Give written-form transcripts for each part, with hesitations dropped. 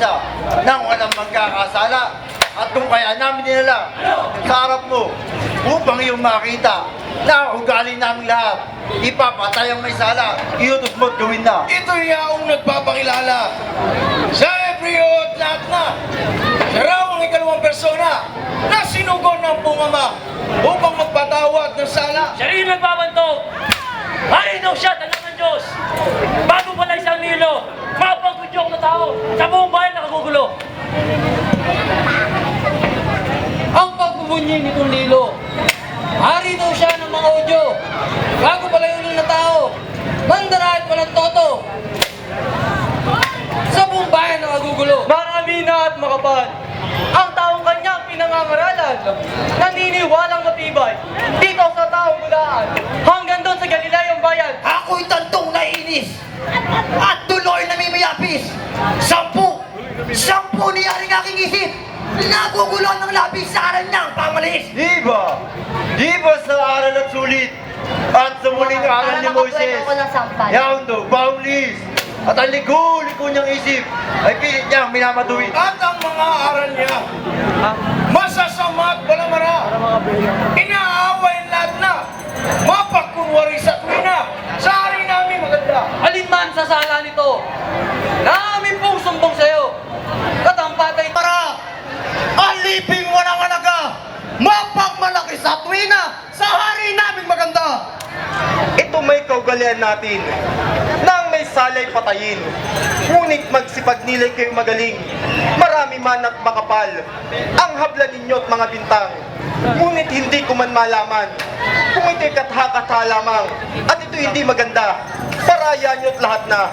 isa nang walang magkakasala. At kung kaya namin dinala sa harap mo upang iyong makita na ugali namin lahat, ipapatay ang may sala, iutos mo't gawin na. Ito'y yaong nagpapakilala sa Ebreo at lahat na. Siya raw ang ikalawang persona na sinugon ng pungama upang magpatawad ng sala. Siya rin nagbabantog. Marinaw siya, talang ng Diyos. Bago pala isang nilo, mapagkudyok na tao sa buong bayan nakagugulo. Ang pagbubunyi nitong Nilo, hari daw siya ng mga udyo. Bago pala yung na tao, mandara at walang toto. Sa buong bayan nakagugulo. Maramina at makapal. Ang taong kanyang pinangangaralan, naniniwalang matibay dito sa taong gulaan hanggang doon sa Galileong bayan. Ako'y tantong naiinis at tuloy namimayapis. Sampu niyaring aking isip. Nagugulong ng labis sa aral ng pamalis. Di ba? Di ba sa aral at sulit at sa muling aral ni Moises, yaon do, baulis, at ang ligo-ligo niyang isip ay pilit niyang minamatuwid. At ang mga aral niya, masasama at balamara. Inaaway ang lahat na. Mapagkunwari sa tuwina. Sa hari namin maganda. Alinman sa sala nito, namin pong sumbong sa'yo. Katampatay Para aliping walang alaga. Mapagmalaki sa tuwina. Sa hari namin maganda. Ito may kaugalian natin nang may salay patayin. Ngunit magsipagnilay kayo magaling. Marami man at makapal ang habla ninyo at mga bintang. Ngunit hindi ko man malaman kung ito'y katha-katha lamang at ito hindi maganda. Paraya nyo't lahat na.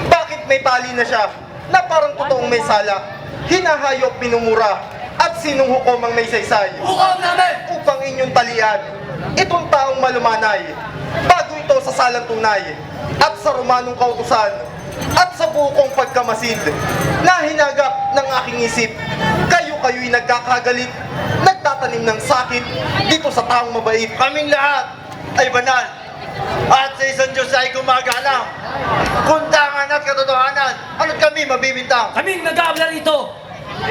Bakit may tali na siya na parang totoong may sala? Hinahayop, pinumura at sinuhukom ang may saysay. Hukom namin! Upang inyong talian itong taong malumanay bago ito sa salang tunay at sa Romanong kautusan at sa bukong pagkamasid na hinagap ng aking isip. Kayo'y nagkakagalit, nagtatanim ng sakit dito sa taong mabait. Kaming lahat ay banal at sa isang Diyos ay gumagala. Kundangan at katotohanan, ano't kami mabibintang? Kaming nag-aabla rito.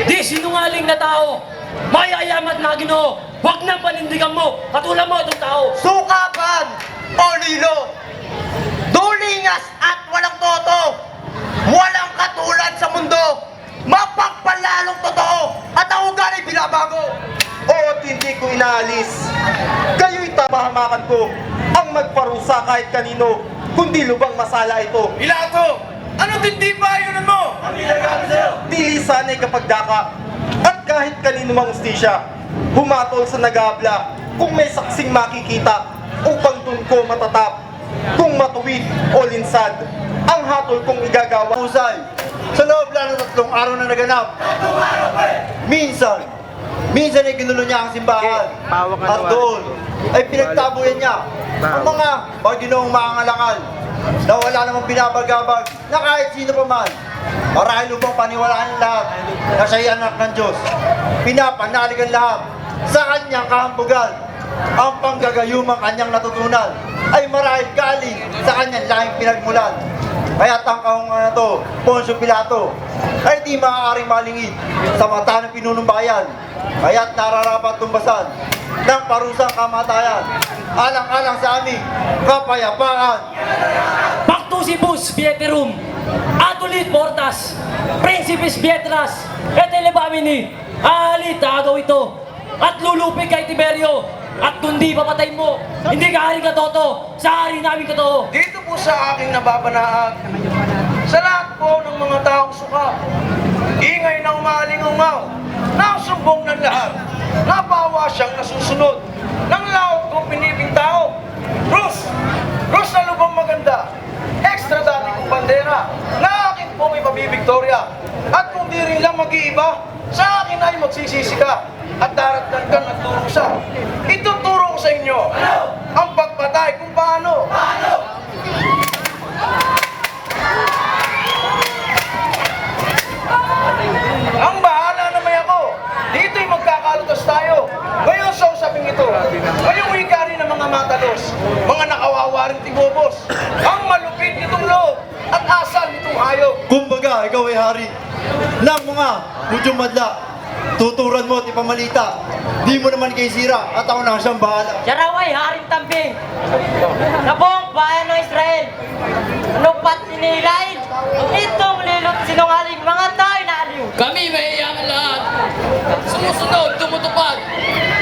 Di sinungaling na tao. Mayayamat na Ginoo. Huwag nang panindigan mo. Katulad mo itong tao. Sukapan o lilo. Dulingas at walang toto. Walang katulad sa mundo. Mapagpalalong totoo. At ang ugali binabago. At hindi ko inaalis. Kayo'y tapahamakan ko ang magparusa kahit kanino, kundi lubang masala ito. Pilato, ano hindi ba ayunan mo? Dili sana'y kapag daka at kahit kanino mang ustisya, humatol sa nag-aabla kung may saksing makikita upang dun ko matatap. Kung matuwid o linsad, ang hatol kong igagawa. Husay, sa loob lang ng 3 araw na naganap. Minsan ay ginulo niya ang simbahan. At doon ay pinagtabuyan niya ang mga Panginoong makangalakal na wala namang binabagabag na kahit sino pa man. Marahil upang paniwalaan ng lahat na siya'y anak ng Diyos. Pinapanaligan lahat sa kanyang kahambugan. Ang panggagayumang kanyang natutunan ay marahil galing sa kanyang lahing pinagmulan. Kaya ang kahungan na to, Poncio Pilato, ay di maaaring malingid sa mata ng pinunong bayan. Kaya't nararapat tumbasan ng parusang kamatayan. Alang-alang sa aming kapayapaan. Pactusibus Vieterum. Adulit Portas. Principis Vietras. Et elevamini. Alit agaw ito. At lulupig kay Tiberio. At kundi papatay mo, hindi ka hari katoto, sa hari namin katoo. Dito po sa aking nababanaag, sa lahat po ng mga taong suka, ingay ng umaling-ungaw, nasumbong ng lahat, nabawa siyang nasusunod, ng laot kong piniping tao. Rus na lubang maganda, extra dati kong bandera, na akin pong ipabibigtorya. At kung di rin lang mag-iiba, sa akin ay magsisisi ka. At daratnan kang nagturusa. Ituturo ko sa inyo ang pagpatay kung paano. Ang bahala na may ako. Dito'y magkakalutas tayo. Ngayon sa usaping ito, ngayong wikari ng mga matalos, mga nakawawaring tibobos, ang malupit nitong loob at asal nitong hayop. Kumbaga, ikaw ay hari ng mga Hudyong madla. Tuturan mo at ipamalita. Di mo naman kay sira at ako na siyang bahala. Jaraway, Haring Tamping, sa buong bayan ng Israel, ano pat inilain, itong lilot sinungaling mga tayo na aliw. Kami mahiyaman lahat. Sumusunod, tumutupad.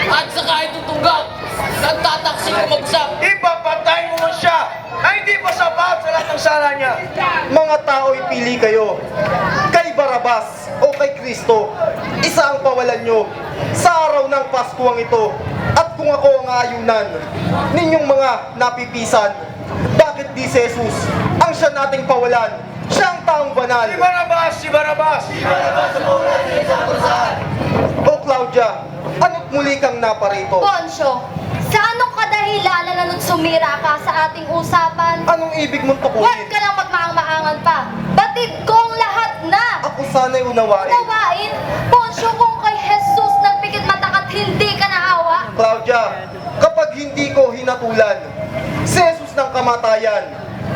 At saka itutunggak. Nagtataksing umagsak. Ipapatay mo man siya na hindi pa sapat sa lahat ng sala niya. Mga tao'y pili kayo. Kay Barabas o kay Kristo, isa ang pawalan nyo sa araw ng Paskuwang ito. At kung ako ang ayunan ninyong mga napipisan, bakit di si Jesus ang siya nating pawalan? Siya ang taong banal. Si Barabas, si Barabas. O Claudia, ano't muli kang naparito? Poncio, sa anong kadahilanan na nung sumira ka sa ating usapan? Anong ibig mong Huwag tukuyin? ka lang magmaang-maangan pa. Batid kong lahat na. Ako sana'y unawain. Nawain, Poncio, kung kay Jesus nagpikit mata at hindi ka naawa. Claudia, kapag hindi ko hinatulan si Jesus ng kamatayan,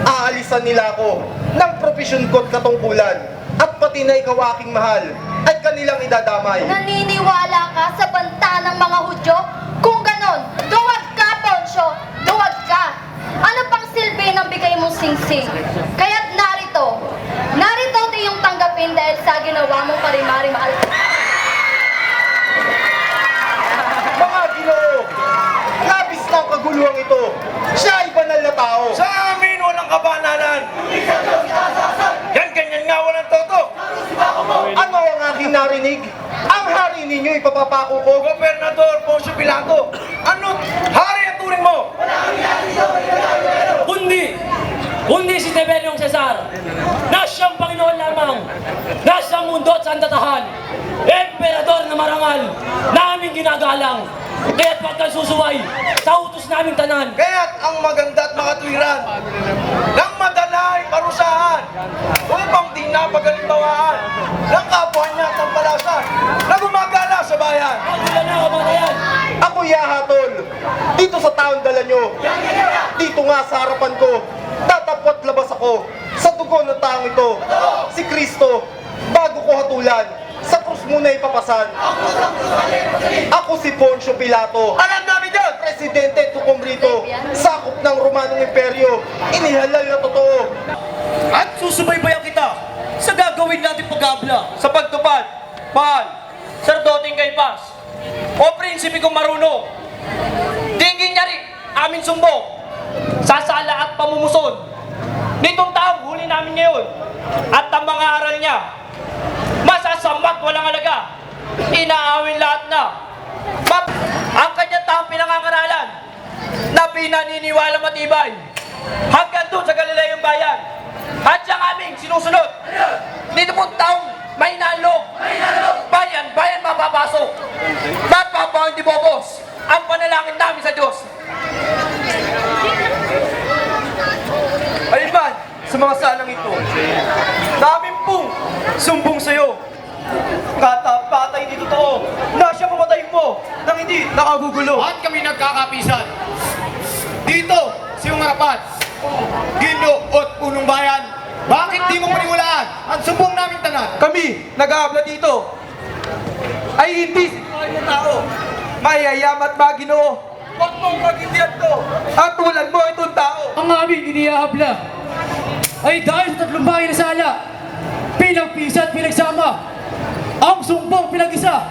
aalisan nila ako ng profesyon ko at katungkulan, at pati na ikaw aking mahal ay kanilang idadamay. Naniniwala ka sa banta ng mga Hudyo? Kung ganon, duwag ka, Poncio! Duwag ka! Ano pang silbi ng bigay mong singsing? Kaya't narito iyong tanggapin dahil sa ginawa mong parimari mahal. Mga Ginoo, labis na ang kaguluhang ito. Siya ay banal na tao. Sa amin walang kabanalan. Yan, ganyan nga walang toto. Ano ang aking narinig? Ang hari ninyo ipapapako ko. Gobernador Poncio Pilato, ano hari ang turing mo? Kundi si Tiberio Cesar, na siyang Panginoon lamang, na siyang mundo at sandatahan, emperador na marangal, namin ginagalang, kaya't huwag kang susuway sa utos naming tanan. Kaya't ang maganda at makatwiran ng madalay parusahan upang di napagalimbawahan ng kapwa niya at ng palasan na gumagala sa bayan. Wala na kamatayan. Ako yahatol, dito sa taon dala nyo. Dito nga sa harapan ko, tatapot labas ako sa dugo ng taong ito. Si Kristo, bago ko hatulan, sa krus muna ipapasan. Ako si Poncio Pilato, Alam namin yun! presidente tukom rito, sakop ng Romanong Imperyo, inihalal na totoo. At susubaybayan kita sa gagawin natin pag-abla sa pagtupad, mahal, Sardoteng Kaypas, o prinsipe kong marunong. Tingin niya rin aming sumbong, sasala at pamumuson. Nitong taong huli namin ngayon, at ang mga aral niya, masasambat walang alaga, inaawin lahat na. Ang kanyang taong pinangangaralan, na pinaniniwala matibay, hanggang doon sa Galileong bayan, at siyang aming sinusunod. Dito pong taong may nalog, bayan mapapasok, mapapawang di bobos, ang panalangin namin sa Diyos. Aliman, sa mga salang ito, namin pong sumbong sa'yo. Katapatay di totoo na siya pamatayin mo nang hindi nakagugulo. At kami nagkakapisan. Dito, sa iyong harapan, Ginoo at punong bayan, bakit di mo maniwalaan ang sumbong namin tanan? Kami, nag-aabla dito, ay hindi sinungaling na tao. Mayayamat ba, Ginoo? Huwag mong pagindihan to. At tulan mo itong tao. Ang aming inihahabla ay dahil sa tatlong bagay na sala, pinagpisa at pinagsama, ang sumbong pinag-isa,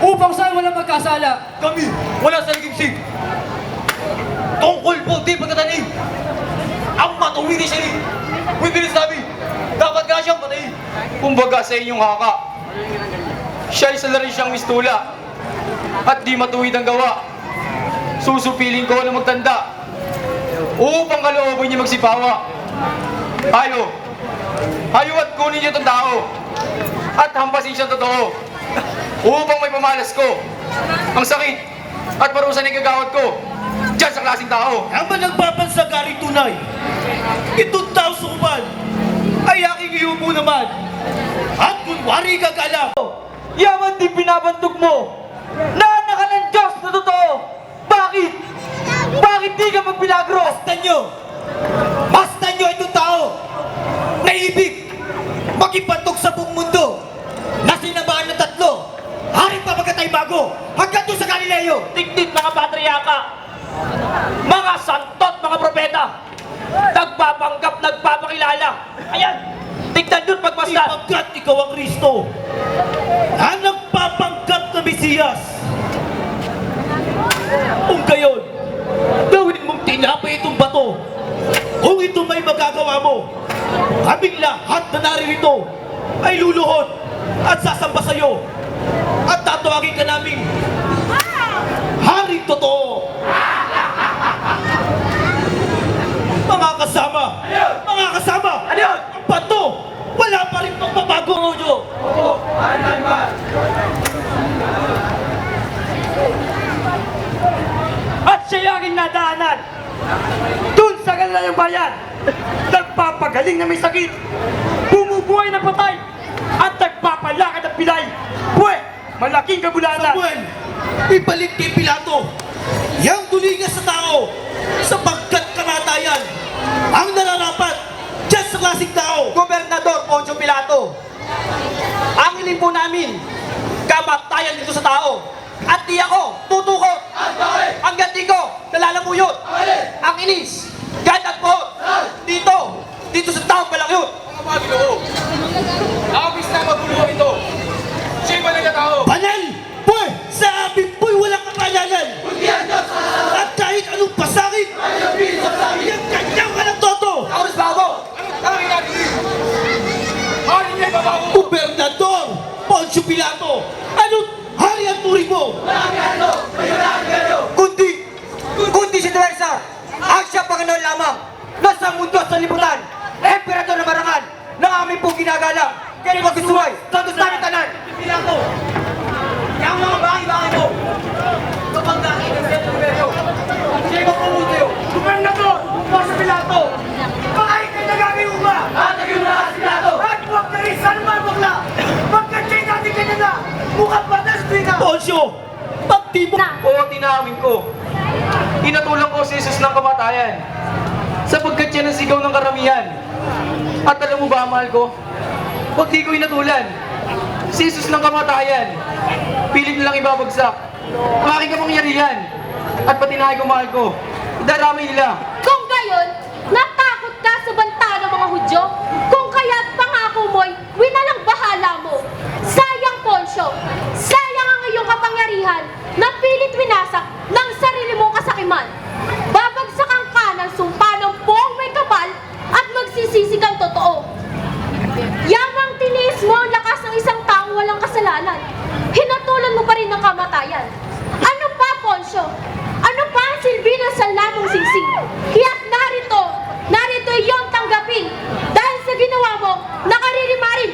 upang saan walang magkasala. Kami, wala sa nagimsig. Tungkol po di pagkatanig. Ang matuwi ni siya rin. May binisabi, dapat nga siyang patayin. Kumbaga sa inyong haka, siya isa na rin siyang mistula. At di matuwid ang gawa. Susupiling ko na magtanda upang kalooban niya magsipawa. Hayo at kunin niyo itong tao at hampasin siyang totoo upang may pamalas ko ang sakit at parusa ng kagawad ko dyan sa klaseng tao. Ang nagpapansagaring tunay, itong tao sukuman, ay aking iupo naman. At kunwari gagalang, Yaman din binabantog mo na anak ka ng Diyos na totoo. Bakit? Bakit di ka magpilagro? Mastan nyo itong tao na ibig Magipatog sa buong mundo na sinamahan ng tatlo. Hari pa magkatay bago hanggang doon sa Galileo. Tigtit mga patriarka, mga santot, mga propeta, nagpapanggap, nagpapakilala. Ayan, tignan doon pagmasdan. Ipagkat ikaw ang Kristo ang nagpapanggap na Mesiyas. Kung gayon, gawin mong tinapay itong bato. Kung ito may magagawa mo, kaming lahat na naririto ay luluhod at sasamba sa'yo. At tatawagin ka namin Haring Totoo. Mga kasama! Mga kasama! Ano yun? Ang bato! Wala pa rin magbabago ang audio! At siya yung nadaanan dun sa kanilang bayan. Nagpapagaling na may sakit, bumubuhay na patay, at nagpapalakad ng pilay. Buwe, malaking kabulanan. Samuel, ibalik kay Pilato yang tulingas sa tao sapagkat kamatayan ang nararapat dyan sa klaseng tao. Gobernador Poncio Pilato, ang hiling po namin, kamatayan dito sa tao. At di ako tutukot. Hanggang di ko nalalamuyot. Ang inis, ganat po. Dito sa taong Balakyut. Mga Panginoon, nakabis na magulo ito. Sino ba nagkatao? Banal! Boy! Sa amin po'y walang kapalanan! At kahit anong pasakit, yung kanyang walang toto! Ako rin ba ako? Anong tangin natin dito? Ano niya babago? Gobernador Poncio Pilato! Anong hari ang turing mo? Kundi si Teresa, ang siya Panginoon lamang, nasa mundo sa liputan, emperador na marangal, ng aming pong ginagalang, kaya magsusuway, sa gusto namin tanan. Pilato, yung mga bahay-bahay mo, kapag nakikita siya ng Tiberio, siya yung pumutuyo, Gobernador, Poncio Pilato, bakit kayo nagagayon ba? Nagagayon na si Pilato! At huwag na rin saan man bakla, pagka-check natin kanya na, mukhang batas na. Poncio! Pagti mo! Oo, tinawin ko. Inatulang ko si Jesus ng kamatayan sapagkat siya ang sigaw ng karamihan. At alam mo ba, mahal ko? Huwag di ko inatulan. Si Jesus ng kamatayan, pilit nilang ibabagsak ang aking kapangyarihan at pati na ko, mahal ko. Daramay nila. Kung gayon, natakot ka sa banta ng mga Hudyo? Kung kaya't pangako mo'y winalang bahala mo. Sayang, Poncio, sayang ang iyong kapangyarihan na pilit winasak ng sarili mong kasakiman. Babagsakan ka ng sumpa ng buong may kapal at magsisisi kang totoo. Yamang tiniis mo ang lakas ng isang taong walang kasalanan. Hinatulan mo pa rin ng kamatayan. Ano pa, Poncio? Ano pa ang silbi ng salamong singsing? Kaya't narito iyong tanggapin dahil sa ginawa mo, nakaririmarin.